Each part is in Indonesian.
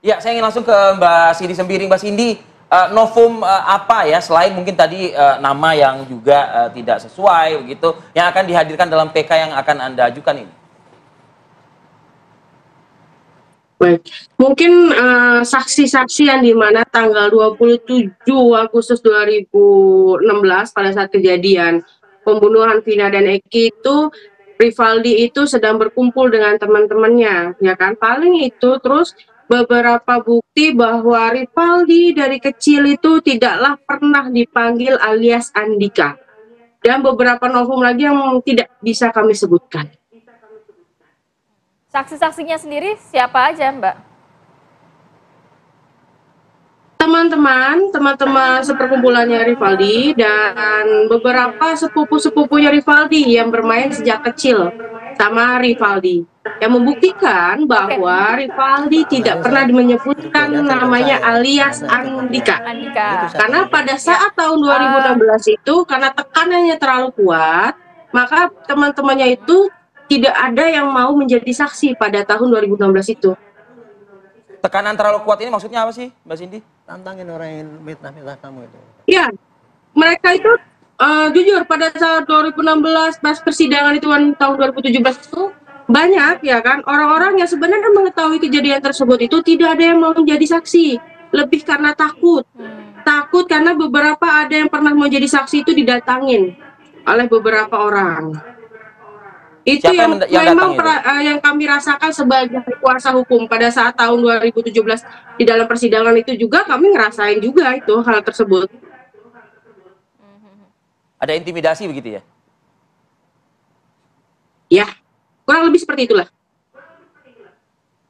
Ya, saya ingin langsung ke Mbak Cindy Sembiring. Mbak Cindy, novum apa ya selain mungkin tadi nama yang juga tidak sesuai begitu yang akan dihadirkan dalam PK yang akan Anda ajukan ini? Baik, mungkin saksi-saksi yang dimana tanggal 27 Agustus 2016 pada saat kejadian pembunuhan Vina dan Eki itu Rivaldi itu sedang berkumpul dengan teman-temannya, ya kan? Paling itu terus beberapa bukti bahwa Rivaldi dari kecil itu tidaklah pernah dipanggil alias Andika. Dan beberapa novum lagi yang tidak bisa kami sebutkan. Saksi-saksinya sendiri siapa aja, Mbak? Teman-teman seperkumpulannya Rivaldi dan beberapa sepupu-sepupunya Rivaldi yang bermain sejak kecil sama Rivaldi yang membuktikan bahwa Rivaldi tidak pernah menyebutkan namanya alias Andika. Karena pada saat tahun 2016 itu karena tekanannya terlalu kuat, maka teman-temannya itu tidak ada yang mau menjadi saksi pada tahun 2016 itu. Tekanan terlalu kuat ini maksudnya apa sih, Mbak Cindy? Tantangin orang yang mitnah-mitnah kamu itu. Ya, mereka itu jujur pada saat 2016 pas persidangan itu tahun 2017 itu banyak ya kan orang-orang yang sebenarnya mengetahui kejadian tersebut itu tidak ada yang mau menjadi saksi, lebih karena takut karena beberapa ada yang pernah mau jadi saksi itu didatangin oleh beberapa orang. Itu yang memang yang kami rasakan sebagai kuasa hukum pada saat tahun 2017 di dalam persidangan itu juga kami ngerasain juga itu hal tersebut. Ada intimidasi begitu ya? Ya, kurang lebih seperti itulah.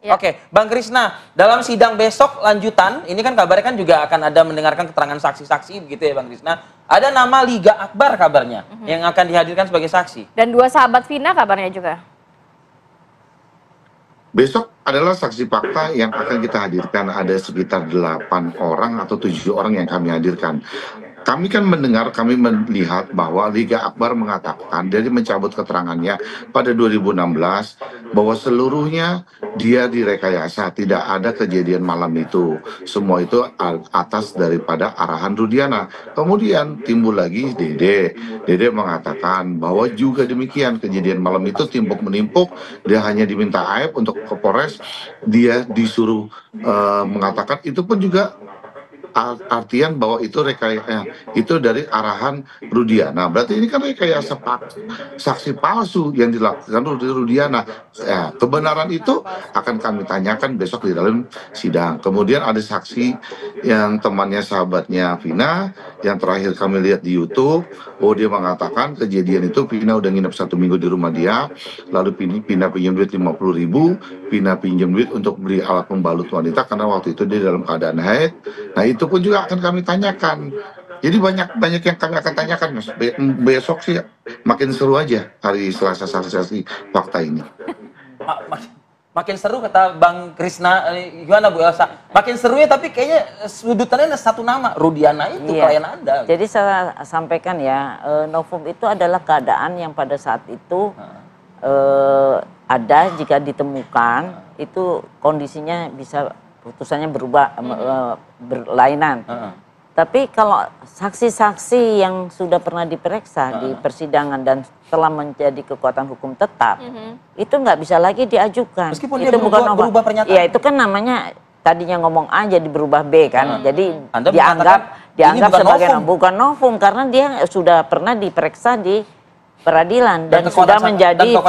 Ya. Oke, Bang Krisna, dalam sidang besok lanjutan, ini kan kabarnya kan juga akan ada mendengarkan keterangan saksi-saksi begitu ya Bang Krisna. Ada nama Liga Akbar kabarnya yang akan dihadirkan sebagai saksi. Dan 2 sahabat Vina kabarnya juga. Besok adalah saksi fakta yang akan kita hadirkan, ada sekitar 8 orang atau 7 orang yang kami hadirkan. Kami kan mendengar, kami melihat bahwa Liga Akbar mengatakan dari mencabut keterangannya pada 2016 bahwa seluruhnya dia direkayasa, tidak ada kejadian malam itu. Semua itu atas daripada arahan Rudiana. Kemudian timbul lagi Dede. Dede mengatakan bahwa juga demikian kejadian malam itu timpuk-menimpuk, dia hanya diminta Aib untuk ke Polres, dia disuruh mengatakan itu pun juga artian bahwa itu rekayasa itu dari arahan Rudiana. Berarti ini kan rekayasa saksi palsu yang dilakukan oleh Rudiana. Ya, kebenaran itu akan kami tanyakan besok di dalam sidang. Kemudian ada saksi yang temannya sahabatnya Vina yang terakhir kami lihat di YouTube. Oh, dia mengatakan kejadian itu Vina udah nginep 1 minggu di rumah dia, lalu Vina pinjam duit 50.000, Vina pinjam duit untuk beli alat pembalut wanita karena waktu itu dia dalam keadaan haid. Nah, itu pun juga akan kami tanyakan. Jadi banyak yang kami akan tanyakan, Mas. Besok sih makin seru aja hari Selasa saksi fakta ini. Makin seru kata Bang Krisna, gimana Bu Elsa? Makin seru ya, tapi kayaknya sudutannya ada satu nama, Rudiana itu klien Anda. Jadi saya sampaikan ya, novum itu adalah keadaan yang pada saat itu ada jika ditemukan, itu kondisinya bisa putusannya berubah, berlainan. Tapi kalau saksi-saksi yang sudah pernah diperiksa di persidangan dan telah menjadi kekuatan hukum tetap, itu nggak bisa lagi diajukan. Meskipun itu dia berubah pernyataan. Ya itu kan namanya tadinya ngomong A jadi berubah B kan. Jadi Anda dianggap sebagai bukan novum karena dia sudah pernah diperiksa di peradilan dan sudah menjadi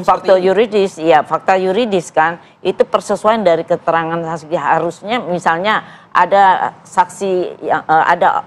fakta yuridis, ya fakta yuridis kan, itu persesuaian dari keterangan saksi. Harusnya misalnya ada saksi yang ada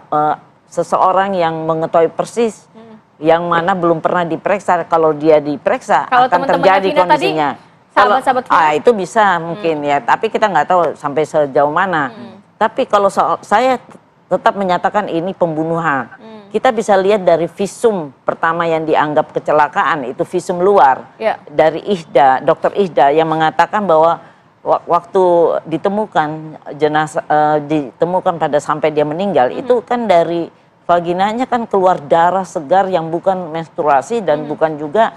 seseorang yang mengetahui persis yang mana belum pernah diperiksa, kalau dia diperiksa kalau akan terjadi kondisinya. Sahabat-sahabat itu bisa mungkin ya, tapi kita nggak tahu sampai sejauh mana. Tapi kalau saya tetap menyatakan ini pembunuhan. Kita bisa lihat dari visum pertama yang dianggap kecelakaan, itu visum luar dari Ihda, dokter Ihda yang mengatakan bahwa waktu ditemukan jenazah ditemukan pada sampai dia meninggal itu kan dari vaginanya kan keluar darah segar yang bukan menstruasi dan bukan juga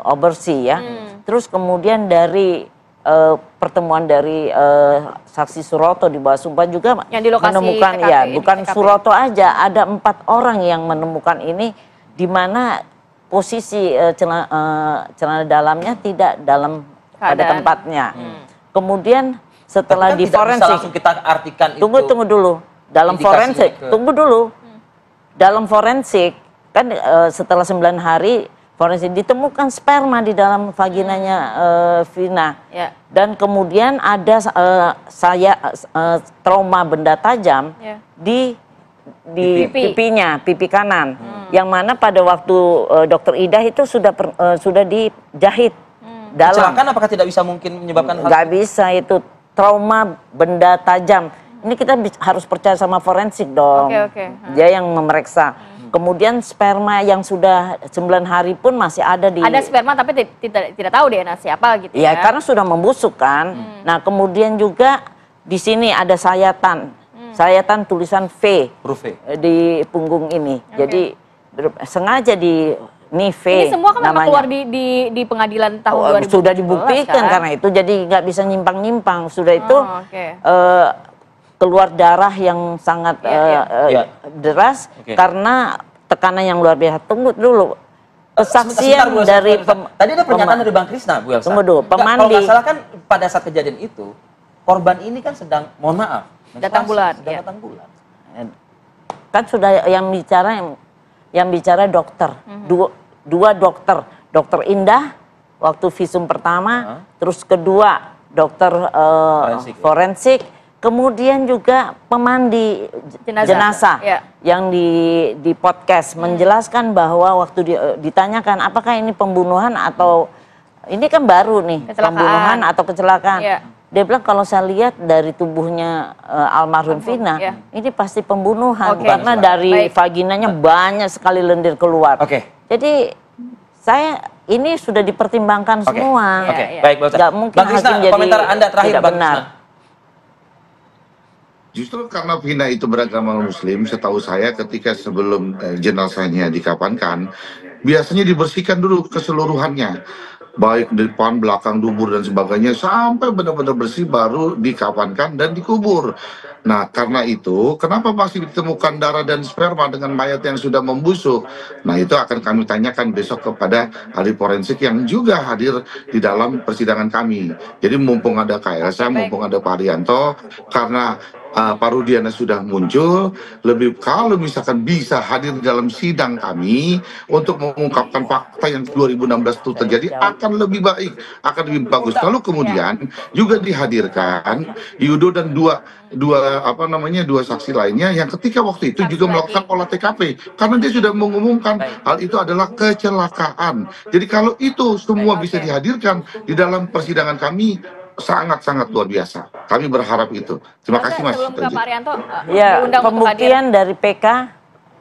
aborsi ya. Terus kemudian dari pertemuan dari saksi Suroto di bawah sumpah juga Yang di lokasi menemukan TKP, ya ini, bukan TKP. Suroto aja, ada 4 orang yang menemukan ini di mana posisi celana dalamnya tidak dalam pada Keadaan. tempatnya. Kemudian setelah Tapi kan di tidak bisa forensik, langsung kita artikan tunggu dulu, dalam indikasinya forensik, ke- tunggu dulu, dalam forensik kan setelah 9 hari forensik ditemukan sperma di dalam vaginanya Vina. Ya. Dan kemudian ada trauma benda tajam Ya. di Pipi. pipinya, pipi kanan. Yang mana pada waktu Dokter Ida itu sudah dijahit dalam. Kecelakaan apakah tidak bisa mungkin menyebabkan hal Nggak bisa, itu trauma benda tajam. Ini kita harus percaya sama forensik dong. Oke. Dia yang memeriksa. Kemudian sperma yang sudah 9 hari pun masih ada di... Ada sperma tapi tidak tahu DNA siapa gitu Ya, ya. karena sudah membusuk kan. Nah, kemudian juga di sini ada sayatan. Sayatan tulisan V huruf V? di punggung ini. Jadi sengaja di ini V Ini semua kan memang namanya. keluar di pengadilan tahun 2017 Sudah dibuktikan kan? karena itu, jadi nggak bisa nyimpang-nyimpang. Sudah itu Oh, oke. keluar darah yang sangat Iya. deras Oke. karena tekanan yang luar biasa. Tunggu dulu. Kesaksian Sebentar, Bu Elsa, dari tadi ada pernyataan dari Bang Krisna, Bu Elsa. Tunggu dulu, Enggak, kalau pemandi. nggak salah kan pada saat kejadian itu korban ini kan sedang, mohon maaf, Datang menstruasi, bulan, sedang ya. datang bulan. Kan sudah yang bicara dokter. Dua dokter. Dokter Indah waktu visum pertama, terus kedua dokter Forensik, ya. forensik, kemudian juga pemandi jenazah Ya. yang di podcast menjelaskan bahwa waktu ditanyakan apakah ini pembunuhan atau ini kan baru nih, Kecelakaan. pembunuhan atau kecelakaan. Ya. Dia bilang kalau saya lihat dari tubuhnya almarhum Vina, ya. ini pasti pembunuhan Oke. karena dari Baik. vaginanya banyak sekali lendir keluar. Oke. Jadi ini sudah dipertimbangkan Oke. semua. Oke, Iya. baik, Bu Elsa. Nggak mungkin Bang Krisna, hakim jadi komentar Anda terakhir, tidak Bang benar. Krisna. Justru karena Vina itu beragama Muslim, setahu saya ketika sebelum jenazahnya dikafankan, biasanya dibersihkan dulu keseluruhannya. Baik depan, belakang, dubur, dan sebagainya, sampai benar-benar bersih baru dikafankan dan dikubur. Nah, karena itu, kenapa masih ditemukan darah dan sperma dengan mayat yang sudah membusuk? Nah, itu akan kami tanyakan besok kepada ahli forensik yang juga hadir di dalam persidangan kami. Jadi mumpung ada Kak Elsa, mumpung ada Pak Arianto, karena Pak Rudiana sudah muncul, kalau misalkan bisa hadir di dalam sidang kami untuk mengungkapkan fakta yang 2016 itu terjadi, akan lebih baik, akan lebih bagus. Kalau kemudian juga dihadirkan Yudo dan dua saksi lainnya yang ketika waktu itu juga melakukan olah TKP, karena dia sudah mengumumkan hal itu adalah kecelakaan. Jadi kalau itu semua bisa dihadirkan di dalam persidangan kami, sangat-sangat luar biasa. Kami berharap itu. Terima kasih, Mas. Sebelum ke Pak Arianto, Ya, diundang untuk hadir. pembuktian dari PK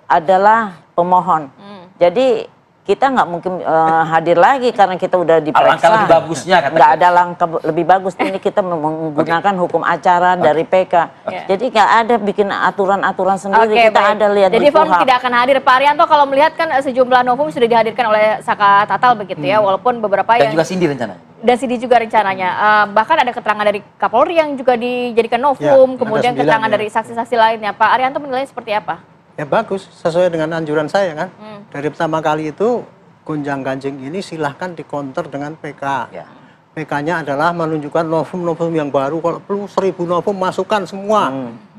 adalah pemohon. Jadi kita nggak mungkin hadir lagi karena kita udah diperiksa. Alangkah lebih bagusnya, kata Nggak dia. ada langkah lebih bagus. Ini kita menggunakan hukum acara dari PK. Ya. Jadi nggak ada bikin aturan-aturan sendiri. Oke, Kita baik. ada lihat Jadi di Firm KUHP. tidak akan hadir. Pak Arianto, kalau melihat kan sejumlah novum sudah dihadirkan oleh Saka Tatal begitu ya, walaupun beberapa Dan yang juga Cindy rencananya. dan Sidi juga rencananya. Bahkan ada keterangan dari Kapolri yang juga dijadikan novum, Ya, kemudian ada 9 keterangan ya. dari saksi-saksi lainnya. Pak Arianto menilainya seperti apa? Ya bagus, sesuai dengan anjuran saya kan. Dari pertama kali itu gonjang ganjing ini silahkan dikonter dengan PK. Ya. PK-nya adalah menunjukkan novum-novum yang baru. Kalau perlu 1000 novum masukkan semua,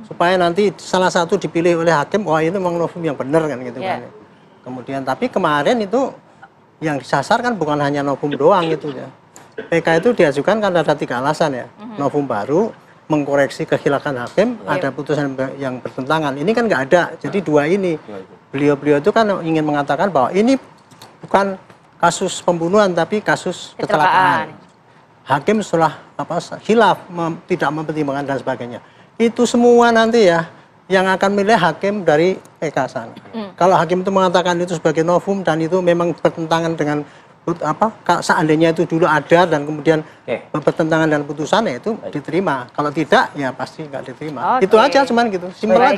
supaya nanti salah satu dipilih oleh hakim. Wah, ini memang novum yang benar kan gitu Ya. kan. Kemudian tapi kemarin itu yang disasar kan bukan hanya novum doang gitu ya. PK itu diajukan kan ada 3 alasan ya. Novum baru, mengkoreksi kehilakan hakim, ada putusan yang bertentangan. Ini kan nggak ada. Jadi 2 ini. Beliau-beliau itu kan ingin mengatakan bahwa ini bukan kasus pembunuhan tapi kasus kecelakaan. Hakim setelah hilaf, tidak mempertimbangkan dan sebagainya. Itu semua nanti ya yang akan milih hakim dari PK sana. Kalau hakim itu mengatakan itu sebagai novum dan itu memang bertentangan dengan seandainya itu dulu ada dan kemudian bertentangan dengan putusannya, itu diterima. Kalau tidak ya pasti nggak diterima. Oke. Itu aja, cuman gitu, simpel aja.